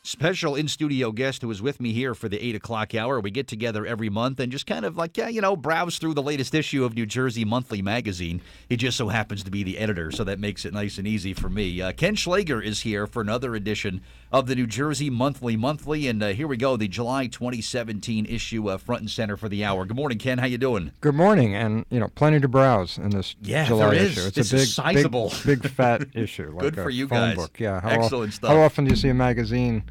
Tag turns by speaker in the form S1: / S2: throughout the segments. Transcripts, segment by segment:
S1: special in-studio guest who is with me here for the 8 o'clock hour. We get together every month and just kind of like, browse through the latest issue of New Jersey Monthly Magazine. He just so happens to be the editor, so that makes it nice and easy for me. Ken Schlager is here for another edition of the New Jersey Monthly. And here we go, the July 2017 issue front and center for the hour. Good morning, Ken. How you doing?
S2: Good morning, and plenty to browse in this July
S1: there is.
S2: issue. It's
S1: this
S2: a big,
S1: is sizable.
S2: big fat issue. Like
S1: Good for
S2: a
S1: you
S2: phone
S1: guys.
S2: Book. Yeah,
S1: Excellent stuff.
S2: How often do you see a magazine,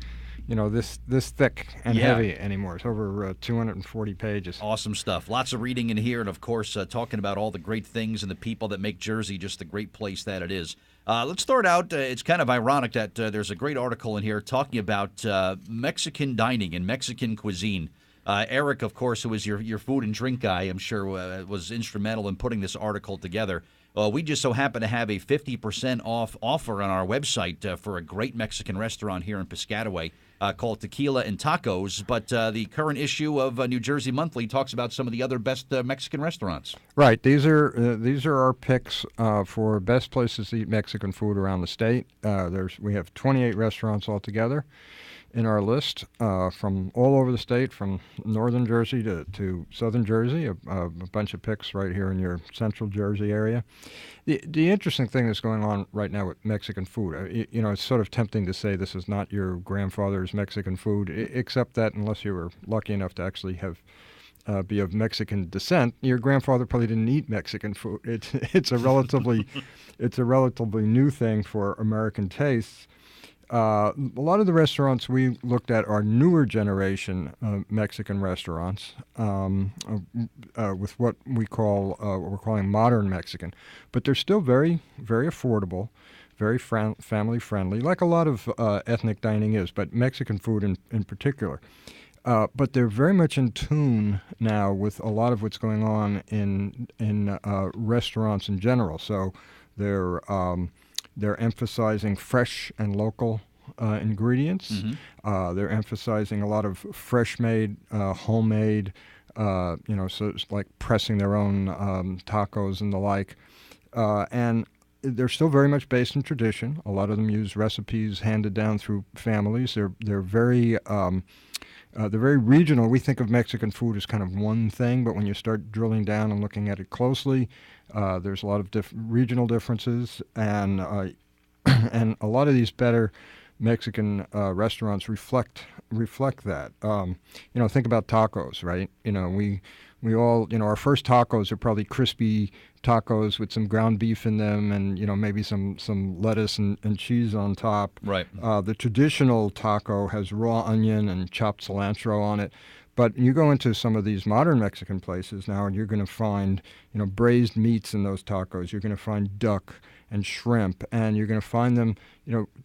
S2: this thick and
S1: Yeah.
S2: heavy anymore? It's over 240 pages.
S1: Awesome stuff. Lots of reading in here, and of course, talking about all the great things and the people that make Jersey just the great place that it is. Let's start out. It's kind of ironic that there's a great article in here talking about Mexican dining and Mexican cuisine. Eric, of course, who is your food and drink guy, I'm sure was instrumental in putting this article together. We just so happen to have a 50% off offer on our website for a great Mexican restaurant here in Piscataway called Tequila and Tacos. But the current issue of New Jersey Monthly talks about some of the other best Mexican restaurants.
S2: Right. These are our picks for best places to eat Mexican food around the state. We have 28 restaurants altogether in our list from all over the state, from northern Jersey to southern Jersey, a bunch of picks right here in your central Jersey area. The interesting thing that's going on right now with Mexican food, it's sort of tempting to say this is not your grandfather's Mexican food, except that unless you were lucky enough to actually be of Mexican descent, your grandfather probably didn't eat Mexican food. It's a relatively new thing for American tastes. A lot of the restaurants we looked at are newer generation Mexican restaurants with what we're calling modern Mexican, but they're still very, very affordable, very family friendly, like a lot of ethnic dining is, but Mexican food in particular. But they're very much in tune now with a lot of what's going on in restaurants in general. So they're emphasizing fresh and local ingredients.
S1: Mm-hmm.
S2: They're emphasizing a lot of fresh-made, homemade, so it's like pressing their own tacos and the like. And they're still very much based in tradition. A lot of them use recipes handed down through families. They're very regional. We think of Mexican food as kind of one thing, but when you start drilling down and looking at it closely, there's a lot of regional differences, and and a lot of these better Mexican restaurants reflect that. Think about tacos, right? We all, our first tacos are probably crispy tacos with some ground beef in them, and maybe some lettuce and cheese on top.
S1: Right.
S2: The traditional taco has raw onion and chopped cilantro on it. But you go into some of these modern Mexican places now, and you're going to find, braised meats in those tacos. You're going to find duck and shrimp, and you're going to find them,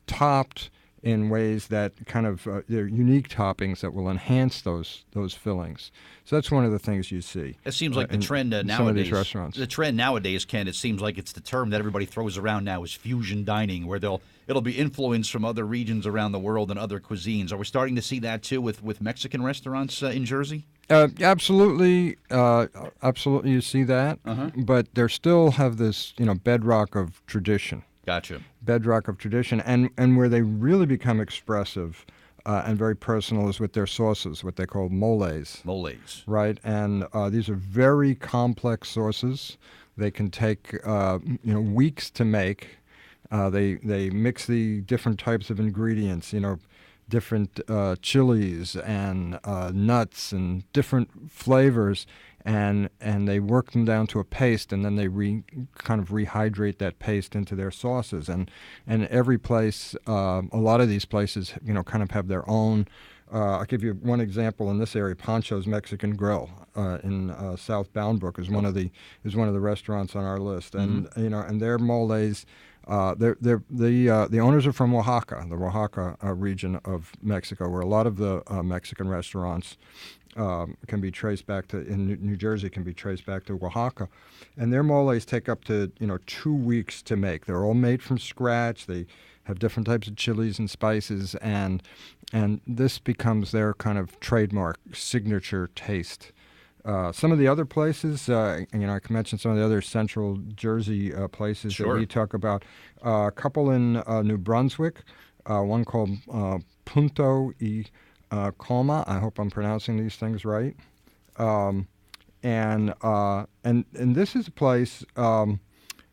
S2: topped in ways that kind of they're unique toppings that will enhance those fillings. So that's one of the things you see.
S1: It seems like the trend nowadays.
S2: Some of these restaurants.
S1: The trend nowadays, Ken, it seems like it's the term that everybody throws around now is fusion dining, where it'll be influenced from other regions around the world and other cuisines. Are we starting to see that too with Mexican restaurants in Jersey?
S2: Absolutely, you see that, but they still have this, bedrock of tradition.
S1: Gotcha.
S2: Bedrock of tradition, and where they really become expressive and very personal is with their sauces, what they call moles.
S1: Moles.
S2: Right, and these are very complex sauces. They can take weeks to make. They mix the different types of ingredients, different chilies and nuts and different flavors, and they work them down to a paste, and then they kind of rehydrate that paste into their sauces. And every place, a lot of these places, kind of have their own. I'll give you one example in this area. Pancho's Mexican Grill in South Bound Brook is one of the restaurants on our list, and and their moles. The owners are from Oaxaca, the Oaxaca region of Mexico, where a lot of the Mexican restaurants can be traced back to, in New Jersey, can be traced back to Oaxaca. And their moles take up to 2 weeks to make. They're all made from scratch. They have different types of chilies and spices, and this becomes their kind of trademark signature taste. Some of the other places, I can mention some of the other central Jersey places
S1: Sure.
S2: that we talk about. A couple in New Brunswick, one called Punto y Coma. I hope I'm pronouncing these things right. Um, and this is a place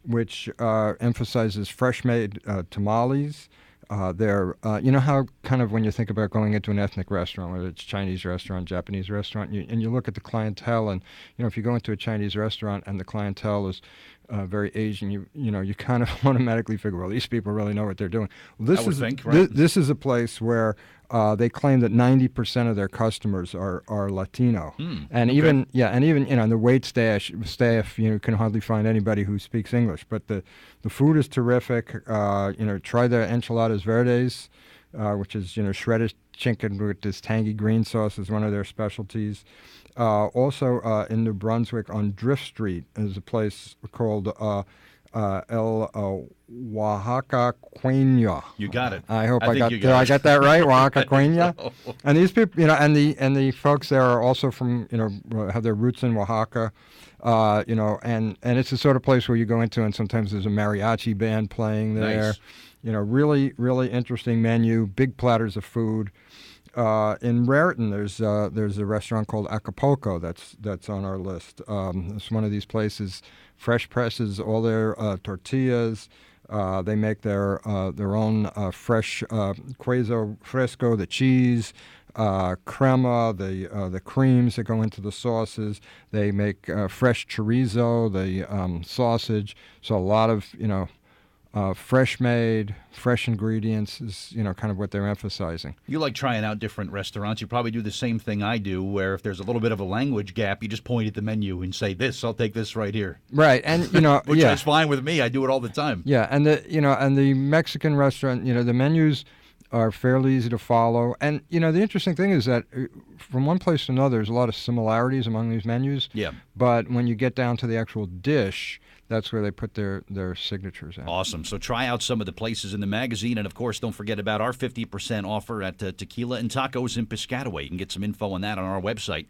S2: which emphasizes fresh-made tamales. You know how kind of when you think about going into an ethnic restaurant, whether it's Chinese restaurant, Japanese restaurant, and you look at the clientele, and if you go into a Chinese restaurant and the clientele is very Asian, you kind of automatically figure, well, these people really know what they're doing. Well,
S1: I would think, right?
S2: This is a place where they claim that 90% of their customers are Latino, and
S1: okay.
S2: even in the wait staff can hardly find anybody who speaks English. But the food is terrific. Try the enchiladas verdes, which is shredded chicken with this tangy green sauce is one of their specialties. Also in New Brunswick on Drift Street is a place called El Oaxaca Queña.
S1: You got it.
S2: I hope
S1: I
S2: did I get that right? Oaxaca Queña. And these people, and the folks there are also from, have their roots in Oaxaca. And it's the sort of place where you go into and sometimes there's a mariachi band playing there.
S1: Nice.
S2: Really, really interesting menu, big platters of food. In Raritan, there's a restaurant called Acapulco that's on our list. It's one of these places. Fresh presses all their tortillas. They make their own fresh queso fresco, the cheese, crema, the creams that go into the sauces. They make fresh chorizo, the sausage. So a lot of fresh made, fresh ingredients is kind of what they're emphasizing.
S1: You like trying out different restaurants. You probably do the same thing I do, where if there's a little bit of a language gap, you just point at the menu and say, "This, I'll take this right here."
S2: Right, and
S1: which
S2: yeah,
S1: is fine with me. I do it all the time.
S2: yeah, and the Mexican restaurant, the menus are fairly easy to follow, and the interesting thing is that from one place to another, there's a lot of similarities among these menus.
S1: Yeah.
S2: But when you get down to the actual dish, that's where they put their signatures in.
S1: Awesome. So try out some of the places in the magazine. And, of course, don't forget about our 50% offer at Tequila and Tacos in Piscataway. You can get some info on that on our website,